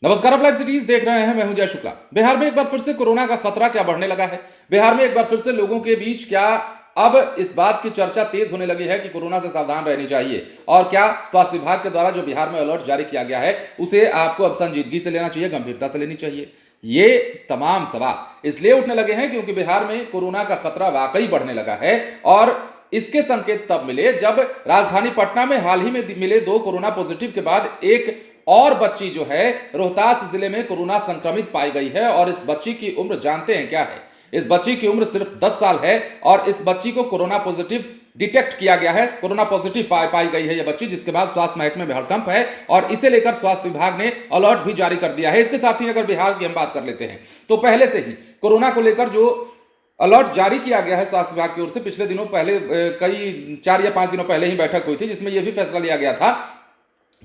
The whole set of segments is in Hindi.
नमस्कार, आप लाइव सिटीज देख रहे हैं। मैं हूं जय शुक्ला। बिहार में एक बार फिर से कोरोना का खतरा क्या बढ़ने लगा है। बिहार में एक बार फिर से लोगों के बीच क्या अब इस बात की चर्चा तेज होने लगी है कि कोरोना से सावधान रहनी चाहिए, और क्या स्वास्थ्य विभाग के द्वारा जो बिहार में अलर्ट जारी किया गया है उसे आपको अब संजीदगी से लेना चाहिए, गंभीरता से लेनी चाहिए। ये तमाम सवाल इसलिए उठने लगे हैं क्योंकि बिहार में कोरोना का खतरा वाकई बढ़ने लगा है, और इसके संकेत तब मिले जब राजधानी पटना में हाल ही में मिले 2 कोरोना पॉजिटिव के बाद एक और बच्ची जो है रोहतास जिले में कोरोना संक्रमित पाई गई है। और इस बच्ची की उम्र जानते हैं क्या है? इस बच्ची की उम्र सिर्फ 10 साल है और इस बच्ची को कोरोना पॉजिटिव डिटेक्ट किया गया है, कोरोना पॉजिटिव पाई गई है यह बच्ची, जिसके बाद स्वास्थ्य महकमे में हड़कंप है और इसे लेकर स्वास्थ्य विभाग ने अलर्ट भी जारी कर दिया है। इसके साथ ही अगर बिहार की हम बात कर लेते हैं तो पहले से ही कोरोना को लेकर जो अलर्ट जारी किया गया है स्वास्थ्य विभाग की ओर से, पिछले दिनों पहले कई 4 या 5 दिनों पहले ही बैठक हुई थी जिसमें यह भी फैसला लिया गया था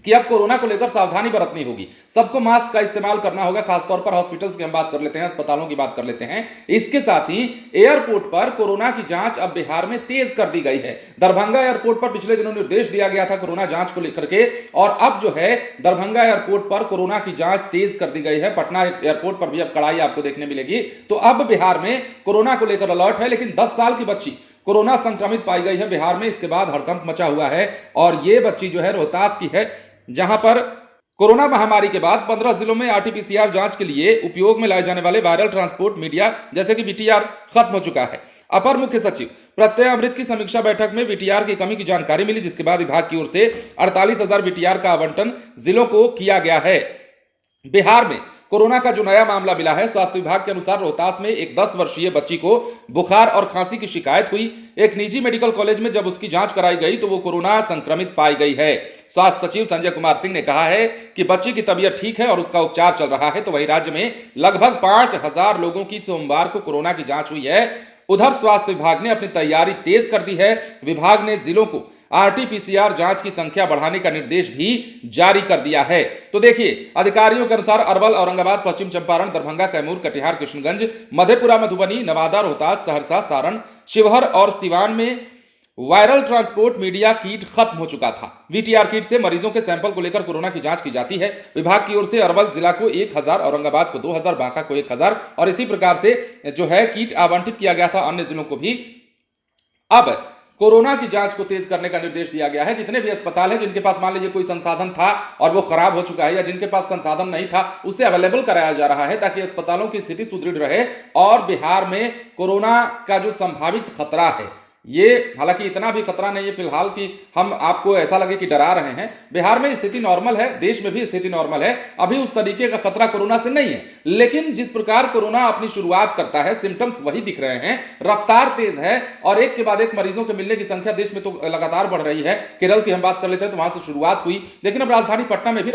कि अब कोरोना को लेकर सावधानी बरतनी होगी, सबको मास्क का इस्तेमाल करना होगा। खासतौर पर हॉस्पिटल्स की हम बात कर लेते हैं, अस्पतालों की बात कर लेते हैं। इसके साथ ही एयरपोर्ट पर कोरोना की जांच अब बिहार में तेज कर दी गई है। दरभंगा एयरपोर्ट पर पिछले दिनों निर्देश दिया गया था कोरोना जांच को लेकर के, और अब जो है दरभंगा एयरपोर्ट पर कोरोना की जांच तेज कर दी गई है। पटना एयरपोर्ट पर भी अब कड़ाई आपको देखने मिलेगी। तो अब बिहार में कोरोना को लेकर अलर्ट है, लेकिन 10 साल की बच्ची कोरोना संक्रमित पाई गई है बिहार में। इसके बाद हड़कंप मचा हुआ है, और यह बच्ची जो है रोहतास की है, जहां पर कोरोना महामारी के बाद 15 जिलों में आरटीपीसीआर जांच के लिए उपयोग में लाए जाने वाले वायरल ट्रांसपोर्ट मीडिया जैसे कि वीटीआर खत्म हो चुका है। अपर मुख्य सचिव प्रत्यय अमृत की समीक्षा बैठक में वीटीआर की कमी की जानकारी मिली, जिसके बाद विभाग की ओर से 48,000 वीटीआर का आवंटन जिलों को किया गया है। बिहार में कोरोना का जो नया मामला मिला है, स्वास्थ्य विभाग के अनुसार रोहतास में एक 10 वर्षीय बच्ची को बुखार और खांसी की शिकायत हुई। एक निजी मेडिकल कॉलेज में जब उसकी जांच कराई गई तो वो कोरोना संक्रमित पाई गई है। स्वास्थ्य सचिव संजय कुमार सिंह ने कहा है कि बच्ची की तबीयत ठीक है और उसका उपचार चल रहा है। तो वही राज्य में लगभग 5,000 लोगों की सोमवार को कोरोना की जांच हुई है। उधर स्वास्थ्य विभाग ने अपनी तैयारी तेज कर दी है। विभाग ने जिलों को आरटीपीसीआर जांच की संख्या बढ़ाने का निर्देश भी जारी कर दिया है। तो देखिए, अधिकारियों के अनुसार अरवल, औरंगाबाद, पश्चिम चंपारण, दरभंगा, कैमूर, कटिहार, किशनगंज, मधेपुरा, मधुबनी, नवादा, रोहतास, सहरसा, सारण, शिवहर और सिवान में वायरल ट्रांसपोर्ट मीडिया किट खत्म हो चुका था। वीटीआर किट से मरीजों के सैंपल को लेकर कोरोना की जांच की जाती है। विभाग की ओर से अरवल जिला को 1,000, औरंगाबाद को 2,000, बांका को 1,000 और इसी प्रकार से जो है किट आवंटित किया गया था अन्य जिलों को भी। अब कोरोना की जांच को तेज करने का निर्देश दिया गया है। जितने भी अस्पताल हैं जिनके पास मान लीजिए कोई संसाधन था और वो खराब हो चुका है, या जिनके पास संसाधन नहीं था, उसे अवेलेबल कराया जा रहा है ताकि अस्पतालों की स्थिति सुदृढ़ रहे। और बिहार में कोरोना का जो संभावित खतरा है, ये हालांकि इतना भी खतरा नहीं है फिलहाल कि हम आपको ऐसा लगे कि डरा रहे हैं। बिहार में स्थिति नॉर्मल है, देश में भी स्थिति नॉर्मल है। अभी उस तरीके का खतरा कोरोना से नहीं है, लेकिन जिस प्रकार कोरोना अपनी शुरुआत करता है, सिम्टम्स वही दिख रहे हैं, रफ्तार तेज है और एक के बाद एक मरीजों के मिलने की संख्या देश में तो लगातार बढ़ रही है। केरल की हम बात कर लेते हैं तो वहां से शुरुआत हुई, लेकिन अब राजधानी पटना में भी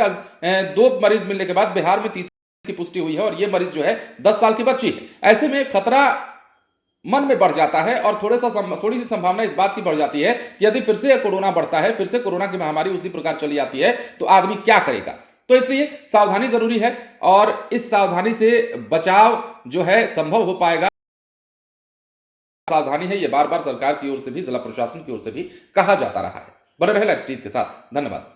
2 मरीज मिलने के बाद बिहार में 30 की पुष्टि हुई है, और यह मरीज जो है 10 साल की बच्ची है। ऐसे में खतरा मन में बढ़ जाता है और थोड़ी सी संभावना इस बात की बढ़ जाती है कि यदि फिर से कोरोना बढ़ता है, फिर से कोरोना की महामारी उसी प्रकार चली आती है, तो आदमी क्या करेगा। तो इसलिए सावधानी जरूरी है, और इस सावधानी से बचाव जो है संभव हो पाएगा। सावधानी है, यह बार बार सरकार की ओर से भी, जिला प्रशासन की ओर से भी कहा जाता रहा है। बने रहे लाइव स्टीज के साथ। धन्यवाद।